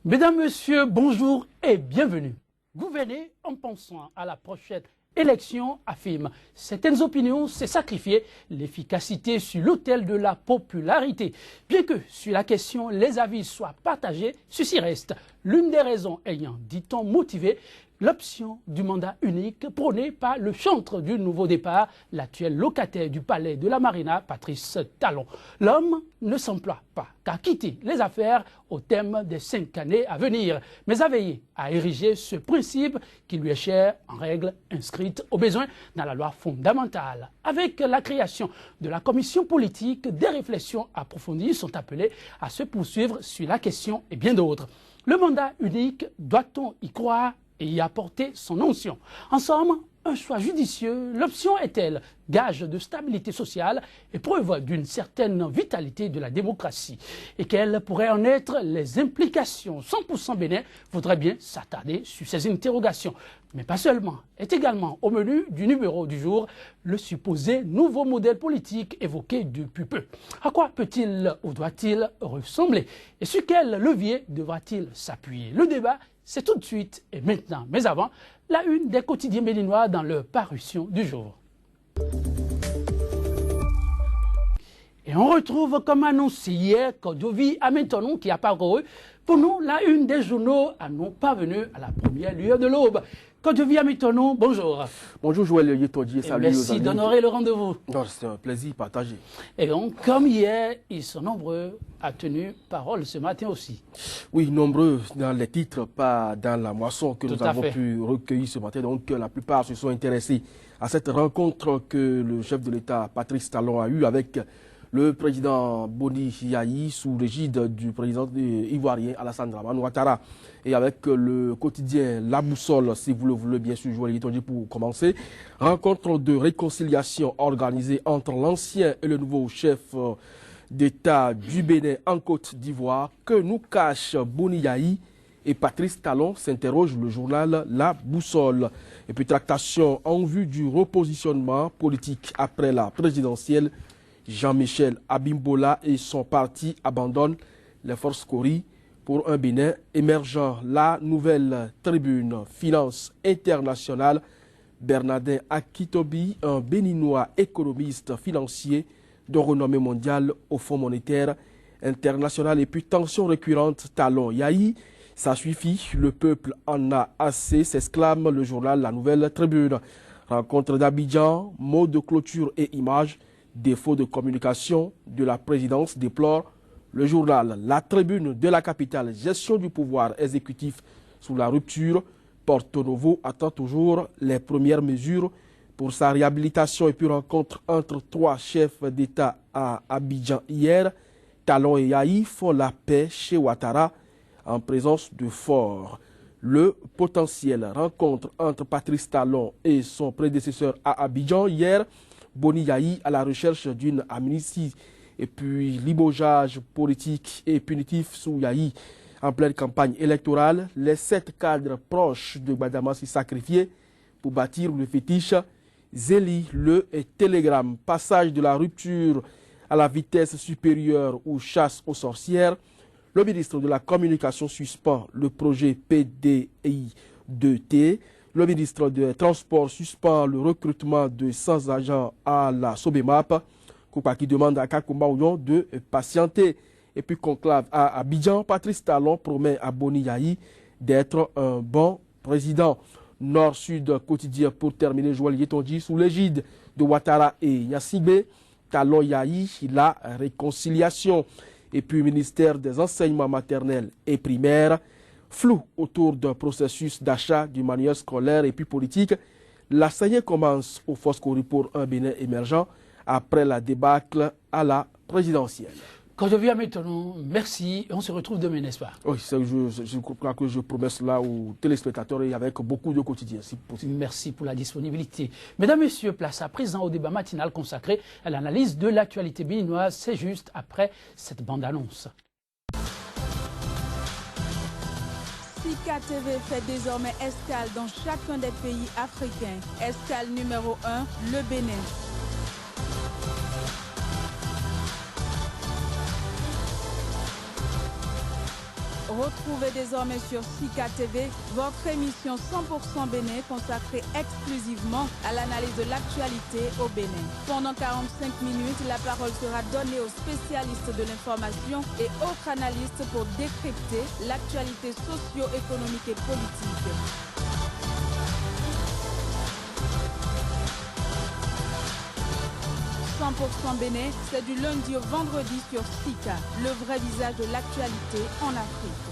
Mesdames, Messieurs, bonjour et bienvenue. Gouverner en pensant à la prochaine élection affirme certaines opinions s'est sacrifier l'efficacité sur l'autel de la popularité. Bien que sur la question les avis soient partagés, ceci reste l'une des raisons ayant, dit-on, motivé l'option du mandat unique prônée par le chantre du nouveau départ, l'actuel locataire du palais de la Marina, Patrice Talon. L'homme ne s'emploie pas qu'à quitter les affaires au thème des 5 années à venir, mais à veiller à ériger ce principe qui lui est cher en règle inscrite au besoin dans la loi fondamentale. Avec la création de la commission politique, des réflexions approfondies sont appelées à se poursuivre sur la question et bien d'autres. Le mandat unique, doit-on y croire et y apporter son onction? En somme, un choix judicieux, l'option est-elle gage de stabilité sociale et preuve d'une certaine vitalité de la démocratie? Et quelles pourraient en être les implications? 100% Bénin voudrait bien s'attarder sur ces interrogations. Mais pas seulement, est également au menu du numéro du jour le supposé nouveau modèle politique évoqué depuis peu. À quoi peut-il ou doit-il ressembler? Et sur quel levier devra-t-il s'appuyer? Le débat, c'est tout de suite et maintenant. Mais avant, la une des quotidiens béninois dans leur parution du jour. Et on retrouve, comme annoncé hier, Kodovi Ametonon qui a parcouru pour nous la une des journaux à nous parvenus à la première lueur de l'aube. Kodovi Ametonon, bonjour. Bonjour Joël Yetodji, salut. Merci d'honorer le rendez-vous. C'est un plaisir partagé. Et donc, comme hier, ils sont nombreux à tenir parole ce matin aussi. Oui, nombreux dans les titres, pas dans la moisson que nous avons pu recueillir ce matin. Donc, la plupart se sont intéressés à cette rencontre que le chef de l'État, Patrice Talon, a eue avec le président Boni Yayi sous l'égide du président ivoirien Alassane Dramane Ouattara. Et avec le quotidien La Boussole, si vous le voulez bien sûr, Joël Yetodji, pour commencer. Rencontre de réconciliation organisée entre l'ancien et le nouveau chef d'État du Bénin en Côte d'Ivoire. Que nous cache Boni Yayi et Patrice Talon, s'interroge le journal La Boussole. Et puis tractation en vue du repositionnement politique après la présidentielle. Jean-Michel Abimbola et son parti abandonnent les forces Cori pour un Bénin émergent. La nouvelle tribune Finance internationale, Bernardin Akitobi, un Béninois économiste financier de renommée mondiale au Fonds monétaire international. Et puis tension récurrente, Talon Yayi, ça suffit, le peuple en a assez, s'exclame le journal La Nouvelle Tribune. Rencontre d'Abidjan, mots de clôture et images. Défaut de communication de la présidence déplore le journal. La Tribune de la capitale, gestion du pouvoir exécutif sous la rupture. Porto Novo attend toujours les premières mesures pour sa réhabilitation. Et puis rencontre entre 3 chefs d'État à Abidjan hier. Talon et Yayi font la paix chez Ouattara en présence de Fort. Le potentiel rencontre entre Patrice Talon et son prédécesseur à Abidjan hier. Boni Yayi à la recherche d'une amnistie et puis limogeage politique et punitif sous Yayi en pleine campagne électorale. Les 7 cadres proches de Gbadama s'y sacrifiés pour bâtir le fétiche Zéli, le télégramme. Passage de la rupture à la vitesse supérieure ou chasse aux sorcières. Le ministre de la Communication suspend le projet PDI-2T. Le ministre des Transports suspend le recrutement de 100 agents à la Sobemap. Koupa qui demande à Kakoumba Ouyon de patienter. Et puis conclave à Abidjan, Patrice Talon promet à Boni Yayi d'être un bon président. Nord-Sud quotidien pour terminer, Joël Yetodji sous l'égide de Ouattara et Yassibé. Talon Yayi, la réconciliation. Et puis ministère des enseignements maternels et primaires. Flou autour d'un processus d'achat du manuel scolaire et puis politique. La saignée commence aux forces Cori pour un Bénin émergent après la débâcle à la présidentielle. Quand je viens maintenant, merci. On se retrouve demain, n'est-ce pas? Oui, je crois que je promets cela aux téléspectateurs et avec beaucoup de quotidiens, si possible. Merci pour la disponibilité. Mesdames, Messieurs, place à présent au débat matinal consacré à l'analyse de l'actualité béninoise. C'est juste après cette bande-annonce. Sika TV fait désormais escale dans chacun des pays africains. Escale numéro 1, le Bénin. Retrouvez désormais sur Sika TV votre émission 100% Bénin consacrée exclusivement à l'analyse de l'actualité au Bénin. Pendant 45 minutes, la parole sera donnée aux spécialistes de l'information et autres analystes pour décrypter l'actualité socio-économique et politique. 100% Bénin, c'est du lundi au vendredi sur Sika, le vrai visage de l'actualité en Afrique.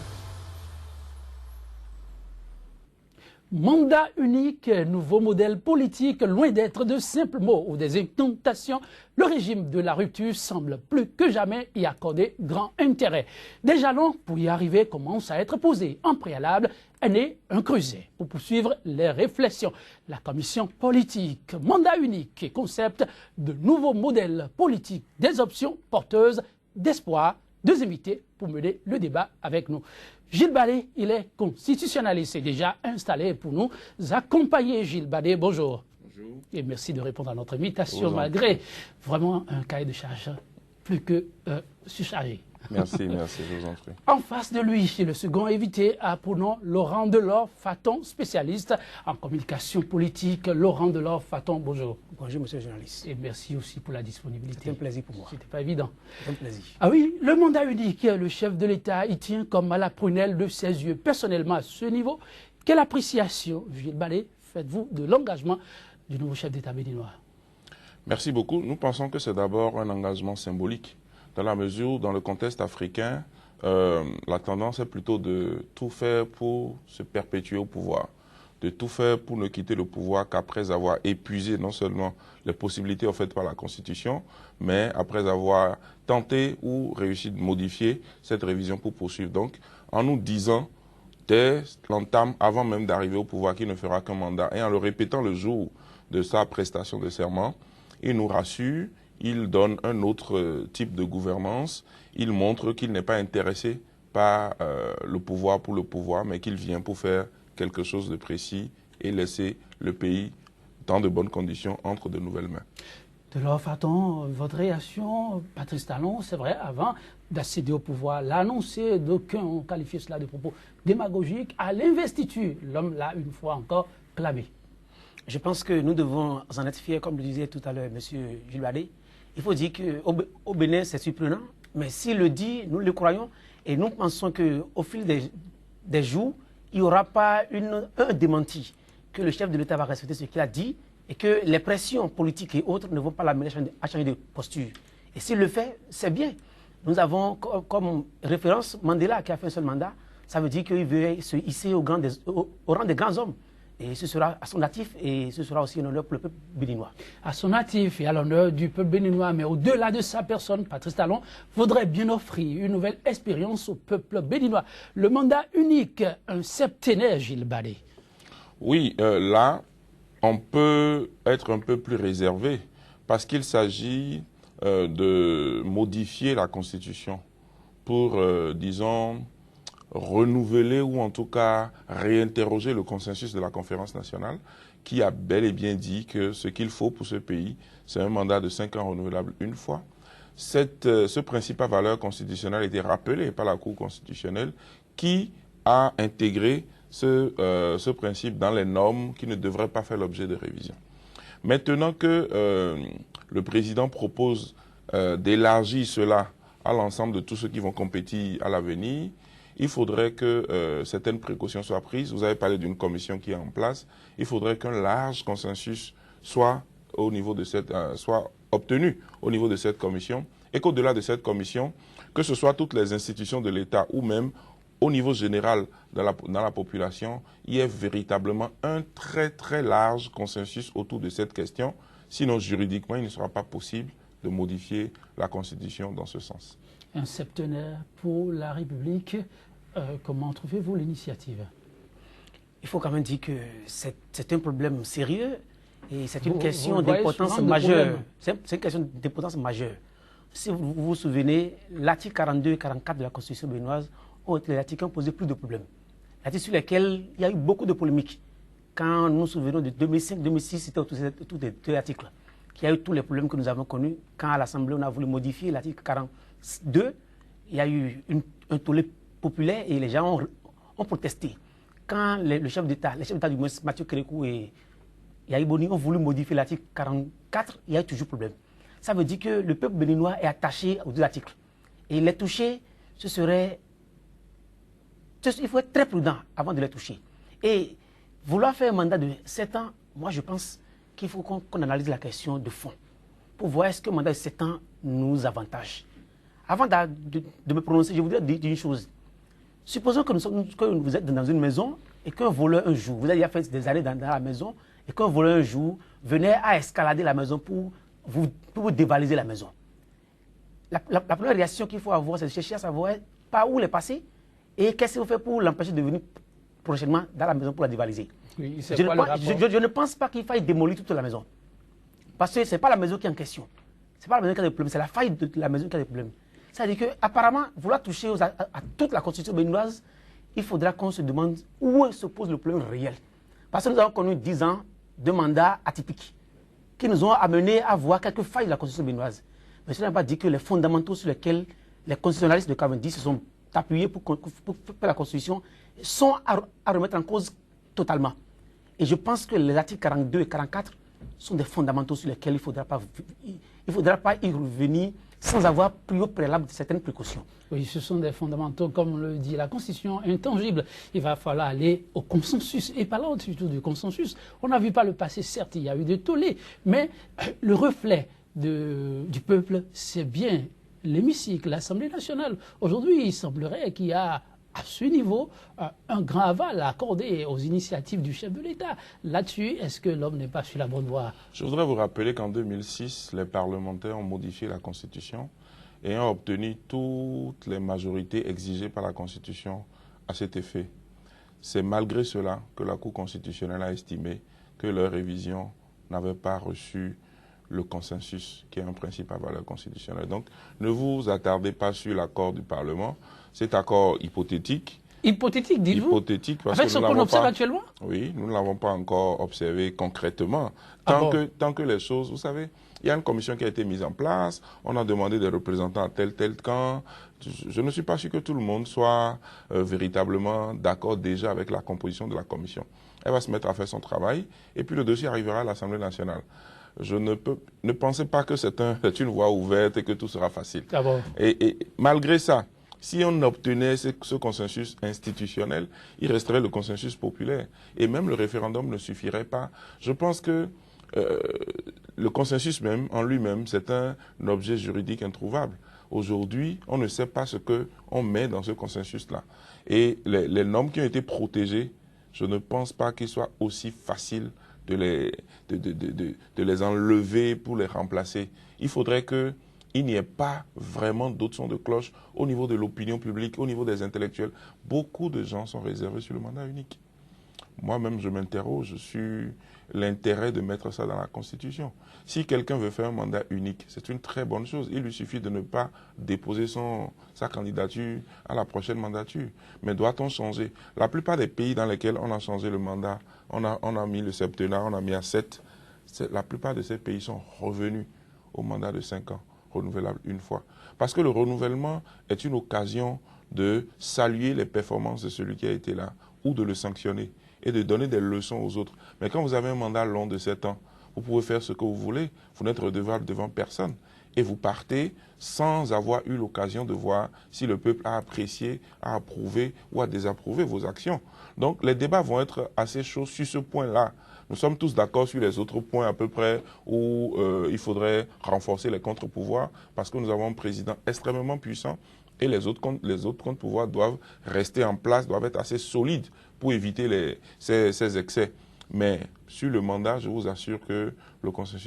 Mandat unique, nouveau modèle politique, loin d'être de simples mots ou des incantations, le régime de la rupture semble plus que jamais y accorder grand intérêt. Des jalons pour y arriver commencent à être posés. En préalable, est né un creuset pour poursuivre les réflexions. La commission politique, mandat unique et concept de nouveau modèle politique, des options porteuses d'espoir. Deux invités pour mener le débat avec nous. Gilles Ballet, il est constitutionnaliste et déjà installé pour nous accompagner. Gilles Ballet, bonjour. Bonjour. Et merci de répondre à notre invitation malgré vraiment un cahier de charge plus que surchargé. Merci, merci, je vous en prie. En face de lui, le second invité a pour nom Laurent Delors-Faton, spécialiste en communication politique. Laurent Delors-Faton, bonjour. Bonjour, monsieur le journaliste. Et merci aussi pour la disponibilité. C'est un plaisir pour moi. C'était pas évident. C'est un plaisir. Ah oui, le mandat unique, le chef de l'État y tient comme à la prunelle de ses yeux. Personnellement, à ce niveau, quelle appréciation, Gilles Ballet, faites-vous de l'engagement du nouveau chef d'État béninois? Merci beaucoup. Nous pensons que c'est d'abord un engagement symbolique, dans la mesure où, dans le contexte africain, la tendance est plutôt de tout faire pour se perpétuer au pouvoir, de tout faire pour ne quitter le pouvoir qu'après avoir épuisé non seulement les possibilités offertes par la Constitution, mais après avoir tenté ou réussi de modifier cette révision pour poursuivre. Donc, en nous disant, dès l'entame, avant même d'arriver au pouvoir, qu'il ne fera qu'un mandat, et en le répétant le jour de sa prestation de serment, il nous rassure. Il donne un autre type de gouvernance. Il montre qu'il n'est pas intéressé par le pouvoir pour le pouvoir, mais qu'il vient pour faire quelque chose de précis et laisser le pays dans de bonnes conditions entre de nouvelles mains. Delors-Faton, votre réaction, Patrice Talon, c'est vrai, avant d'accéder au pouvoir, l'a annoncé, d'aucuns ont qualifié cela de propos démagogiques, à l'investiture. L'homme l'a une fois encore clamé. Je pense que nous devons en être fiers, comme le disait tout à l'heure M. Gilles Ballet. Il faut dire qu'au Bénin, c'est surprenant, mais s'il le dit, nous le croyons, et nous pensons qu'au fil des jours, il n'y aura pas un démenti, que le chef de l'État va respecter ce qu'il a dit, et que les pressions politiques et autres ne vont pas l'amener à changer de posture. Et s'il le fait, c'est bien. Nous avons comme référence Mandela, qui a fait un seul mandat. Ça veut dire qu'il veut se hisser au rang des grands hommes. Et ce sera à son natif et ce sera aussi un honneur pour le peuple béninois. À son natif et à l'honneur du peuple béninois, mais au-delà de sa personne, Patrice Talon voudrait bien offrir une nouvelle expérience au peuple béninois. Le mandat unique, un septénaire, Gilles Ballet. Oui, là, on peut être un peu plus réservé parce qu'il s'agit de modifier la Constitution pour, disons, renouveler ou en tout cas réinterroger le consensus de la conférence nationale qui a bel et bien dit que ce qu'il faut pour ce pays, c'est un mandat de 5 ans renouvelable une fois. Ce principe à valeur constitutionnelle a été rappelé par la Cour constitutionnelle qui a intégré ce principe dans les normes qui ne devraient pas faire l'objet de révision. Maintenant que le président propose d'élargir cela à l'ensemble de tous ceux qui vont compétir à l'avenir, il faudrait que certaines précautions soient prises. Vous avez parlé d'une commission qui est en place. Il faudrait qu'un large consensus soit obtenu au niveau de cette commission et qu'au-delà de cette commission, que ce soit toutes les institutions de l'État ou même au niveau général dans la population, il y ait véritablement un très très large consensus autour de cette question. Sinon, juridiquement, il ne sera pas possible de modifier la Constitution dans ce sens. Un septénaire pour la République. Comment trouvez-vous l'initiative? Il faut quand même dire que c'est un problème sérieux et c'est une question d'importance majeure. C'est une question d'importance majeure. Si vous vous souvenez, l'article 42 et 44 de la Constitution béninoise ont été les articles qui ont posé plus de problèmes. L'article sur lesquels il y a eu beaucoup de polémiques. Quand nous nous souvenons de 2005-2006, c'était tous les articles. Il y a eu tous les problèmes que nous avons connus. Quand à l'Assemblée, on a voulu modifier l'article 42, il y a eu un tollé populaire et les gens ont protesté. Quand le chef d'État du moins Mathieu Kérékou et Yahya Boni ont voulu modifier l'article 44, il y a eu toujours problème. Ça veut dire que le peuple béninois est attaché aux deux articles. Et les toucher, il faut être très prudent avant de les toucher. Et vouloir faire un mandat de 7 ans, moi je pense qu'il faut qu'on analyse la question de fond pour voir est-ce que le mandat de 7 ans nous avantage. Avant de me prononcer, je voudrais dire une chose. Supposons que vous êtes dans une maison et qu'un voleur un jour, vous avez déjà fait des années dans la maison, et qu'un voleur un jour venait à escalader la maison pour vous dévaliser la maison. La première réaction qu'il faut avoir, c'est de chercher à savoir par où il est passé et qu'est-ce qu'il faut faire pour l'empêcher de venir prochainement dans la maison pour la dévaliser. Oui, je ne pense pas qu'il faille démolir toute la maison. Parce que ce n'est pas la maison qui est en question. Ce n'est pas la maison qui a des problèmes, c'est la faille de la maison qui a des problèmes. C'est-à-dire qu'apparemment, vouloir toucher à toute la constitution béninoise, il faudra qu'on se demande où se pose le problème réel. Parce que nous avons connu 10 ans de mandats atypiques qui nous ont amenés à voir quelques failles de la constitution béninoise. Mais cela n'a pas dit que les fondamentaux sur lesquels les constitutionnalistes de 90 se sont appuyés pour faire la constitution sont à remettre en cause totalement. Et je pense que les articles 42 et 44 sont des fondamentaux sur lesquels il ne faudra pas y revenir sans avoir pris au préalable certaines précautions. Oui, ce sont des fondamentaux, comme le dit la Constitution, intangibles. Il va falloir aller au consensus. Et parlant surtout du consensus, on a vu par le passé, certes, il y a eu des tollés, mais le reflet du peuple, c'est bien l'hémicycle, l'Assemblée nationale. Aujourd'hui, il semblerait qu'il y a à ce niveau un grand aval accordé aux initiatives du chef de l'État. Là-dessus, est-ce que l'homme n'est pas sur la bonne voie? Je voudrais vous rappeler qu'en 2006, les parlementaires ont modifié la Constitution et ont obtenu toutes les majorités exigées par la Constitution à cet effet. C'est malgré cela que la Cour constitutionnelle a estimé que leur révision n'avait pas reçu le consensus, qui est un principe à valeur constitutionnelle. Donc, ne vous attardez pas sur l'accord du Parlement. Cet accord hypothétique. Hypothétique, dites-vous? Hypothétique, parce avec que nous ce qu'on observe actuellement? Oui, nous ne l'avons pas encore observé concrètement. Tant que les choses, vous savez, il y a une commission qui a été mise en place, on a demandé des représentants à tel camp. Je ne suis pas sûr que tout le monde soit véritablement d'accord déjà avec la composition de la commission. Elle va se mettre à faire son travail, et puis le dossier arrivera à l'Assemblée nationale. Je ne pensez pas que c'est une voie ouverte et que tout sera facile. Ah bon. Et malgré ça, si on obtenait ce consensus institutionnel, il resterait le consensus populaire. Et même le référendum ne suffirait pas. Je pense que le consensus même, en lui-même, c'est un objet juridique introuvable. Aujourd'hui, on ne sait pas ce qu'on met dans ce consensus-là. Et les normes qui ont été protégées, je ne pense pas qu'il soit aussi facile de les enlever pour les remplacer. Il faudrait qu'il n'y ait pas vraiment d'autres sons de cloche au niveau de l'opinion publique, au niveau des intellectuels. Beaucoup de gens sont réservés sur le mandat unique. Moi-même, je m'interroge sur l'intérêt de mettre ça dans la Constitution. Si quelqu'un veut faire un mandat unique, c'est une très bonne chose. Il lui suffit de ne pas déposer sa candidature à la prochaine mandature. Mais doit-on changer? La plupart des pays dans lesquels on a changé le mandat, on a mis le septennat, on a mis à 7. La plupart de ces pays sont revenus au mandat de 5 ans, renouvelable une fois. Parce que le renouvellement est une occasion de saluer les performances de celui qui a été là, ou de le sanctionner, et de donner des leçons aux autres. Mais quand vous avez un mandat long de 7 ans, vous pouvez faire ce que vous voulez, vous n'êtes redevable devant personne. Et vous partez sans avoir eu l'occasion de voir si le peuple a apprécié, a approuvé ou a désapprouvé vos actions. Donc les débats vont être assez chauds sur ce point-là. Nous sommes tous d'accord sur les autres points à peu près où il faudrait renforcer les contre-pouvoirs parce que nous avons un président extrêmement puissant et les autres contre-pouvoirs doivent rester en place, doivent être assez solides pour éviter ces excès. Mais sur le mandat, je vous assure que le consensus